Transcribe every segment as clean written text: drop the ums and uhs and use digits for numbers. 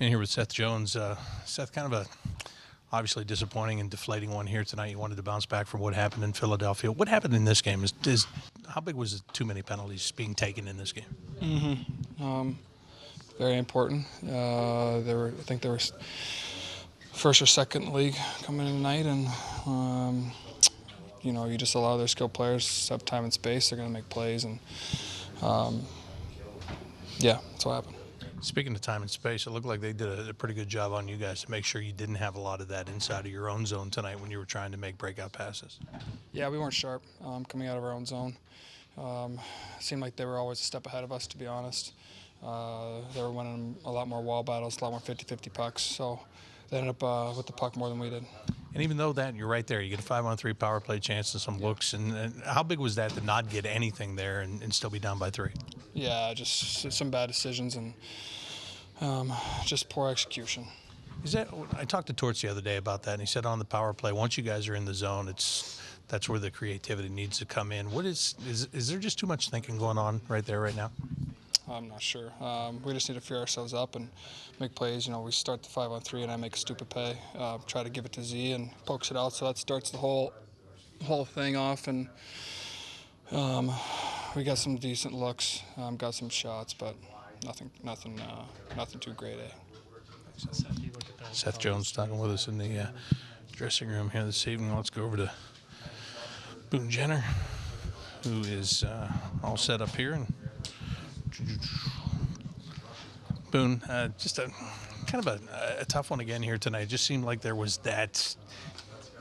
In here with Seth Jones. Seth, kind of a obviously disappointing and deflating one here tonight. You wanted to bounce back from what happened in Philadelphia. What happened in this game? Is how big was the too many penalties being taken in this game? Very important. I think there was first or second in the league coming in tonight, and you just allow their skilled players to have time and space. They're going to make plays, and that's what happened. Speaking of time and space, it looked like they did a pretty good job on you guys to make sure you didn't have a lot of that inside of your own zone tonight when you were trying to make breakout passes. Yeah, we weren't sharp coming out of our own zone. Seemed like they were always a step ahead of us, to be honest. They were winning a lot more wall battles, a lot more 50-50 pucks, so they ended up with the puck more than we did. And even though that, you're right there. You get a 5-on-3 power play chance and some looks. And how big was that to not get anything there and still be down by 3? Yeah, just some bad decisions and just poor execution. I talked to Torts the other day about that, and he said on the power play, once you guys are in the zone, that's where the creativity needs to come in. Is there just too much thinking going on right there right now? I'm not sure. We just need to figure ourselves up and make plays. We start the 5-on-3 and I make a stupid play, try to give it to Z and pokes it out, so that starts the whole thing off. And we got some decent looks, got some shots, but nothing too great. Seth Jones talking with us in the dressing room here this evening. Let's go over to Boone Jenner, who is all set up here. And Boone, just a kind of a tough one again here tonight. It just seemed like there was that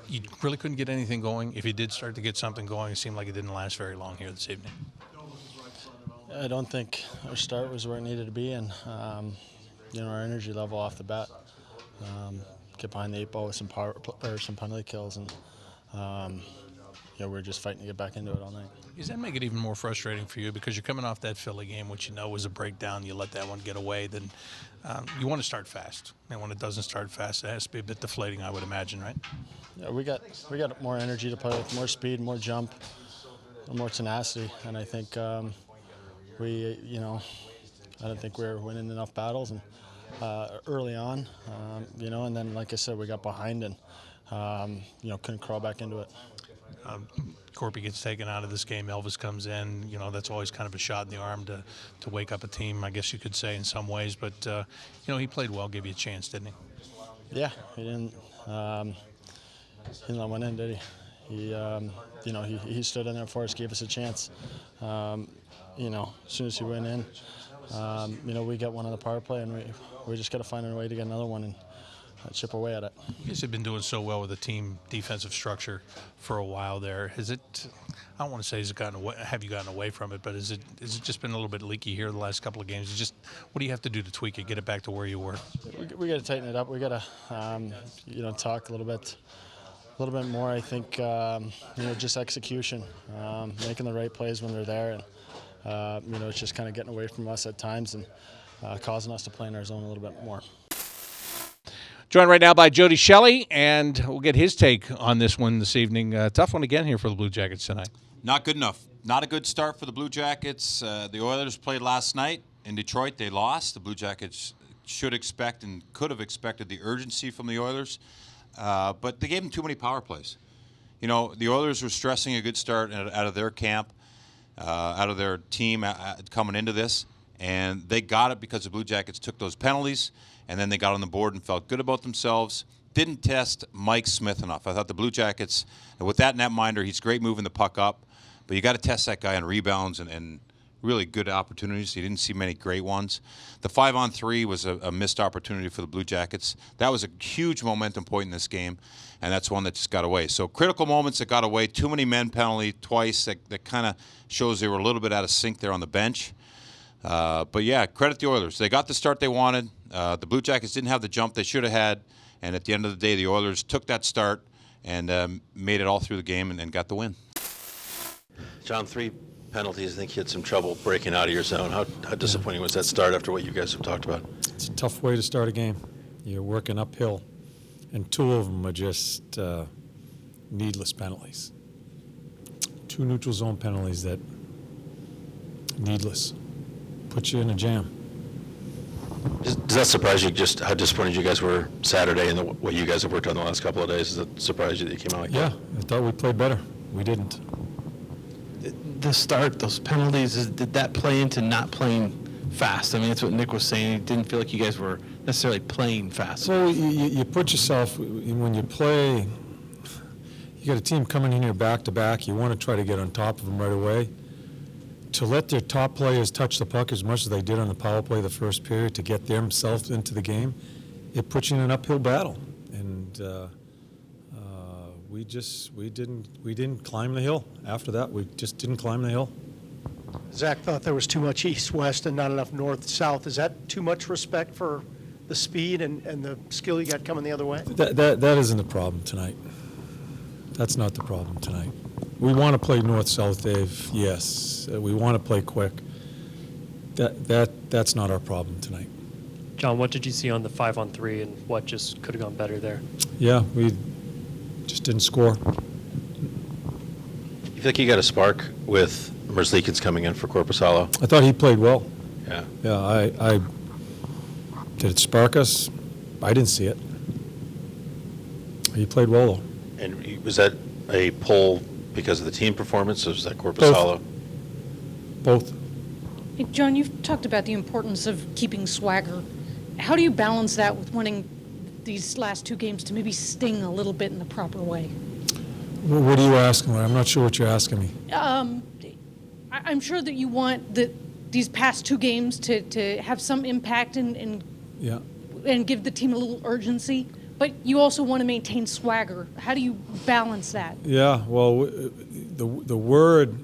you really couldn't get anything going. If you did start to get something going, it seemed like it didn't last very long here this evening. I don't think our start was where it needed to be, and our energy level off the bat. Get behind the 8 ball with some penalty kills, and we're just fighting to get back into it all night. Does that make it even more frustrating for you because you're coming off that Philly game, which you know was a breakdown? You let that one get away. Then you want to start fast, and when it doesn't start fast, it has to be a bit deflating, I would imagine, right? Yeah, we got more energy to play with, more speed, more jump, more tenacity, and I think I don't think we were winning enough battles and early on, and then like I said, we got behind and couldn't crawl back into it. Corpy gets taken out of this game. Elvis comes in. That's always kind of a shot in the arm to wake up a team, I guess you could say, in some ways. But, he played well, gave you a chance, didn't he? Yeah, he didn't let one in, did he? He stood in there for us, gave us a chance. As soon as he went in, we got one on the power play, and we just got to find a way to get another one and chip away at it. You guys have been doing so well with the team defensive structure for a while there. Has it? I don't want to say have you gotten away from it, but has it just been a little bit leaky here the last couple of games? What do you have to do to tweak it, get it back to where you were? We got to tighten it up. We got to talk a little bit more. I think just execution, making the right plays when they're there, and it's just kind of getting away from us at times and causing us to play in our zone a little bit more. Joined right now by Jody Shelley, and we'll get his take on this one this evening. Tough one again here for the Blue Jackets tonight. Not good enough. Not a good start for the Blue Jackets. The Oilers played last night in Detroit. They lost. The Blue Jackets should expect and could have expected the urgency from the Oilers, but they gave them too many power plays. The Oilers were stressing a good start out of their camp, out of their team coming into this, and they got it because the Blue Jackets took those penalties. And then they got on the board and felt good about themselves. Didn't test Mike Smith enough. I thought the Blue Jackets, and with that netminder, he's great moving the puck up. But you got to test that guy on rebounds and really good opportunities. You didn't see many great ones. The 5-on-3 was a missed opportunity for the Blue Jackets. That was a huge momentum point in this game, and that's one that just got away. So critical moments that got away. Too many men penalty twice. That kind of shows they were a little bit out of sync there on the bench. But yeah, credit the Oilers. They got the start they wanted. The Blue Jackets didn't have the jump they should have had. And at the end of the day, the Oilers took that start and made it all through the game and got the win. John, 3 penalties. I think you had some trouble breaking out of your zone. How disappointing was that start after what you guys have talked about? It's a tough way to start a game. You're working uphill, and 2 of them are just needless penalties. 2 neutral zone penalties that needless. Put you in a jam. Does that surprise you, just how disappointed you guys were Saturday and what you guys have worked on the last couple of days? Does it surprise you that you came out like Yeah, that? I thought we played better. We didn't. The start, those penalties, did that play into not playing fast? I mean, that's what Nick was saying. He didn't feel like you guys were necessarily playing fast. So you put yourself, when you play, you got a team coming in here back-to-back, you want to try to get on top of them right away. To let their top players touch the puck as much as they did on the power play the first period to get themselves into the game, it puts you in an uphill battle. And we didn't climb the hill. After that, we just didn't climb the hill. Zach thought there was too much east-west and not enough north-south. Is that too much respect for the speed and the skill you got coming the other way? That isn't the problem tonight. That's not the problem tonight. We want to play north-south, Dave, yes. We want to play quick. That's not our problem tonight. John, what did you see on the 5-on-3 and what just could have gone better there? Yeah, we just didn't score. You feel like you got a spark with Merzlikins coming in for Korpisalo? I thought he played well. Yeah. Yeah, I did it spark us? I didn't see it. He played well, though. And was that a pull because of the team performance, or was that Korpisalo? Both. Hey, John, you've talked about the importance of keeping swagger. How do you balance that with wanting these last two games to maybe sting a little bit in the proper way? What are you asking? I'm not sure what you're asking me. I'm sure that you want these past two games to have some impact and Yeah. give the team a little urgency, but you also want to maintain swagger. How do you balance that? Yeah, well, the word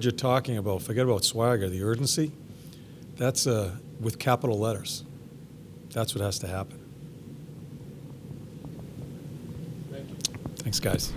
you're talking about, forget about swagger, the urgency, that's with capital letters. That's what has to happen. Thanks, guys.